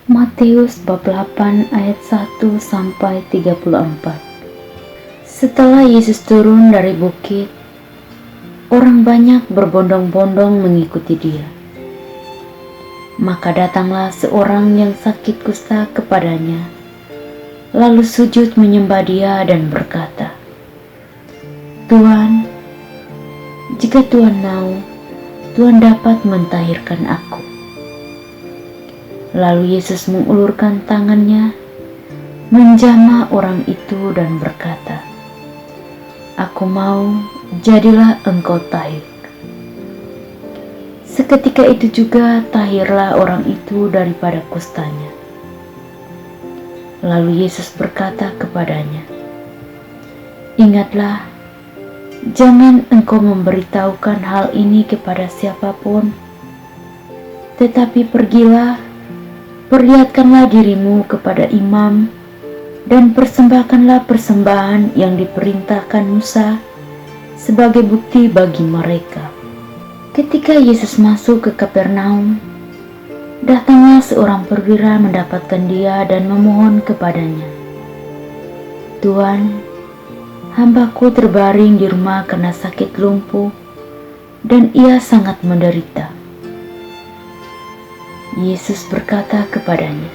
Matius bab 8 ayat 1 sampai 34. Setelah Yesus turun dari bukit, orang banyak berbondong-bondong mengikuti dia. Maka datanglah seorang yang sakit kusta kepadanya, lalu sujud menyembah dia dan berkata, "Tuhan, jika Tuhan mau, Tuhan dapat mentahirkan aku." Lalu Yesus mengulurkan tangannya, menjamah orang itu dan berkata, "Aku mau, jadilah engkau tahir." Seketika itu juga tahirlah orang itu daripada kustanya. Lalu Yesus berkata kepadanya, "Ingatlah, jangan engkau memberitahukan hal ini kepada siapapun, tetapi pergilah, perlihatkanlah dirimu kepada imam, dan persembahkanlah persembahan yang diperintahkan Musa sebagai bukti bagi mereka." Ketika Yesus masuk ke Kapernaum, datanglah seorang perwira mendapatkan dia dan memohon kepadanya, "Tuhan, hambaku terbaring di rumah karena sakit lumpuh, dan ia sangat menderita." Yesus berkata kepadanya,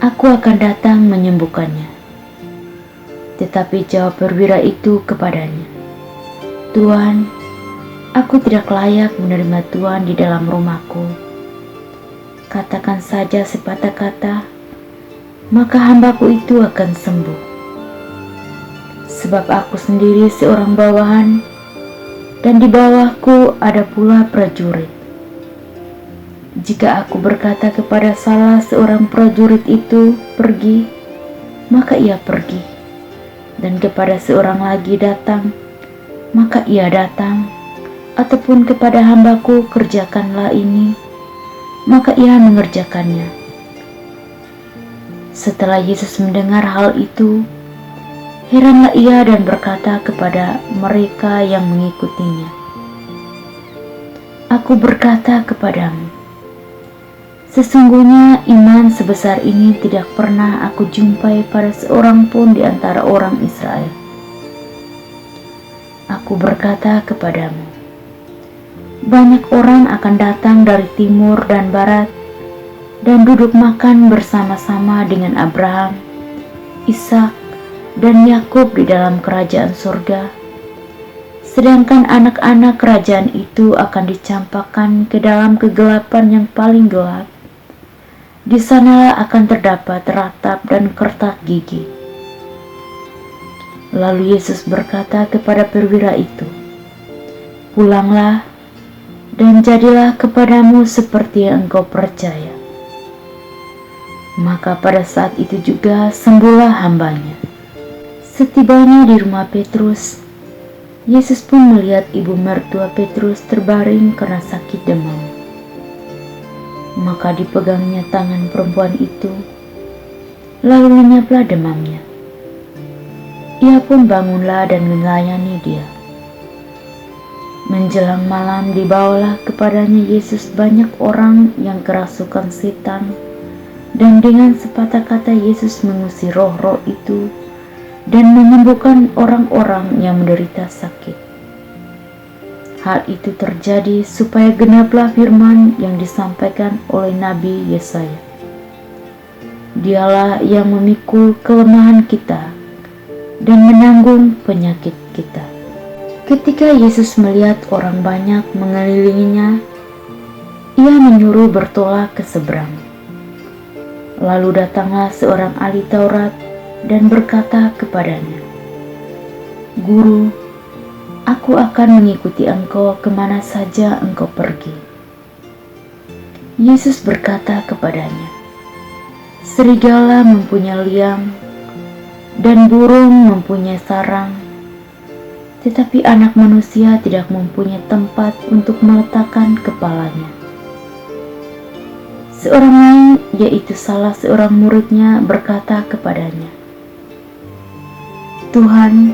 "Aku akan datang menyembuhkannya." Tetapi jawab perwira itu kepadanya, "Tuhan, aku tidak layak menerima Tuhan di dalam rumahku. Katakan saja sepatah kata, maka hambaku itu akan sembuh. Sebab aku sendiri seorang bawahan, dan di bawahku ada pula prajurit. Jika aku berkata kepada salah seorang prajurit itu, 'Pergi,' maka ia pergi, dan kepada seorang lagi, 'Datang,' maka ia datang, ataupun kepada hambaku, 'Kerjakanlah ini,' maka ia mengerjakannya." Setelah Yesus mendengar hal itu, heranlah ia dan berkata kepada mereka yang mengikutinya, "Aku berkata kepadamu, sesungguhnya iman sebesar ini tidak pernah aku jumpai pada seorang pun di antara orang Israel. Aku berkata kepadamu, banyak orang akan datang dari timur dan barat dan duduk makan bersama-sama dengan Abraham, Ishak, dan Yakub di dalam kerajaan surga. Sedangkan anak-anak kerajaan itu akan dicampakkan ke dalam kegelapan yang paling gelap. Di sanalah akan terdapat ratap dan kertak gigi." Lalu Yesus berkata kepada perwira itu, "Pulanglah, dan jadilah kepadamu seperti yang engkau percaya." Maka pada saat itu juga sembuhlah hambanya. Setibanya di rumah Petrus, Yesus pun melihat ibu mertua Petrus terbaring karena sakit demam. Maka dipegangnya tangan perempuan itu, lalu lenyaplah demamnya. Ia pun bangunlah dan melayani dia. Menjelang malam dibawalah kepadanya Yesus banyak orang yang kerasukan setan, dan dengan sepatah kata Yesus mengusir roh-roh itu dan menyembuhkan orang-orang yang menderita sakit. Hal itu terjadi supaya genaplah firman yang disampaikan oleh Nabi Yesaya, "Dialah yang memikul kelemahan kita dan menanggung penyakit kita." Ketika Yesus melihat orang banyak mengelilinginya, ia menyuruh bertolak ke seberang. Lalu datanglah seorang ahli Taurat dan berkata kepadanya, "Guru, aku akan mengikuti engkau kemana saja engkau pergi." Yesus berkata kepadanya, "Serigala mempunyai liang, dan burung mempunyai sarang, tetapi anak manusia tidak mempunyai tempat untuk meletakkan kepalanya." Seorang lain, yaitu salah seorang muridnya, berkata kepadanya, "Tuhan,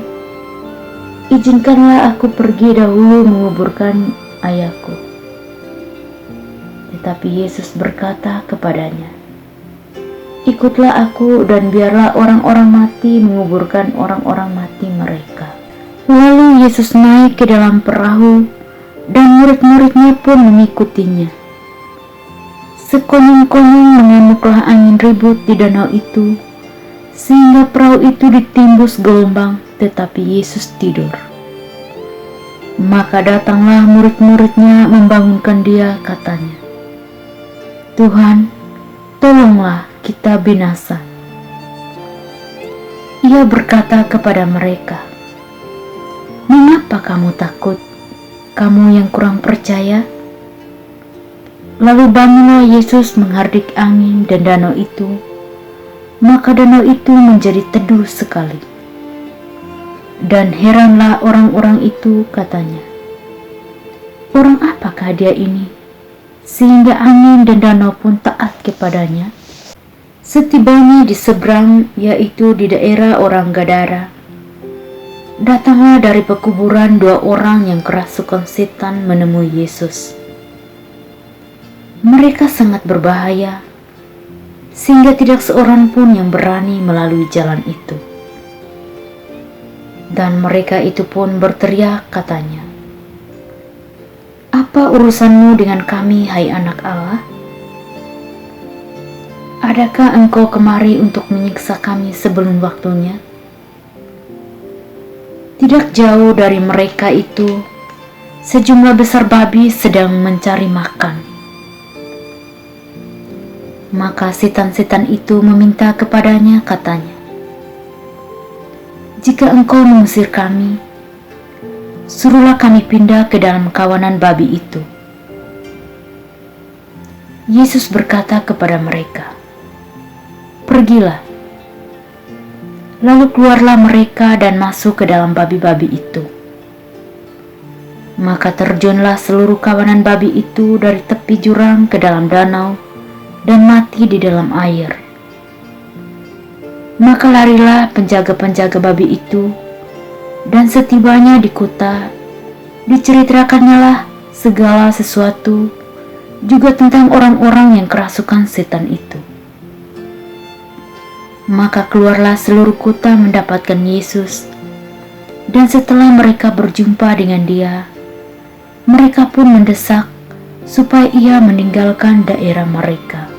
izinkanlah aku pergi dahulu menguburkan ayahku." Tetapi Yesus berkata kepadanya, Ikutlah aku dan biarlah orang-orang mati menguburkan orang-orang mati mereka." Lalu Yesus naik ke dalam perahu dan murid-muridnya pun mengikutinya. Sekonyong-konyong mengamuklah angin ribut di danau itu, sehingga perahu itu ditimbus gelombang, tetapi Yesus tidur. Maka datanglah murid-muridnya membangunkan dia, katanya, "Tuhan, tolonglah, kita binasa." Ia berkata kepada mereka, "Mengapa kamu takut, kamu yang kurang percaya?" Lalu bangunlah Yesus menghardik angin dan danau itu, maka danau itu menjadi teduh sekali. Dan heranlah orang-orang itu, katanya, "Orang apakah dia ini, sehingga angin dan danau pun taat kepadanya?" Setibanya di seberang, yaitu di daerah orang Gadara, datanglah dari pekuburan 2 orang yang kerasukan setan menemui Yesus. Mereka sangat berbahaya, sehingga tidak seorang pun yang berani melalui jalan itu. Dan mereka itu pun berteriak, katanya, "Apa urusanmu dengan kami, hai anak Allah? Adakah engkau kemari untuk menyiksa kami sebelum waktunya?" Tidak jauh dari mereka itu, sejumlah besar babi sedang mencari makan. Maka setan-setan itu meminta kepadanya, katanya, "Jika engkau mengusir kami, suruhlah kami pindah ke dalam kawanan babi itu." Yesus berkata kepada mereka, "Pergilah." Lalu keluarlah mereka dan masuk ke dalam babi-babi itu. Maka terjunlah seluruh kawanan babi itu dari tepi jurang ke dalam danau dan mati di dalam air. Maka larilah penjaga-penjaga babi itu, dan setibanya di kota, diceritakannya segala sesuatu, juga tentang orang-orang yang kerasukan setan itu. Maka keluarlah seluruh kota mendapatkan Yesus, dan setelah mereka berjumpa dengan dia, mereka pun mendesak supaya ia meninggalkan daerah mereka.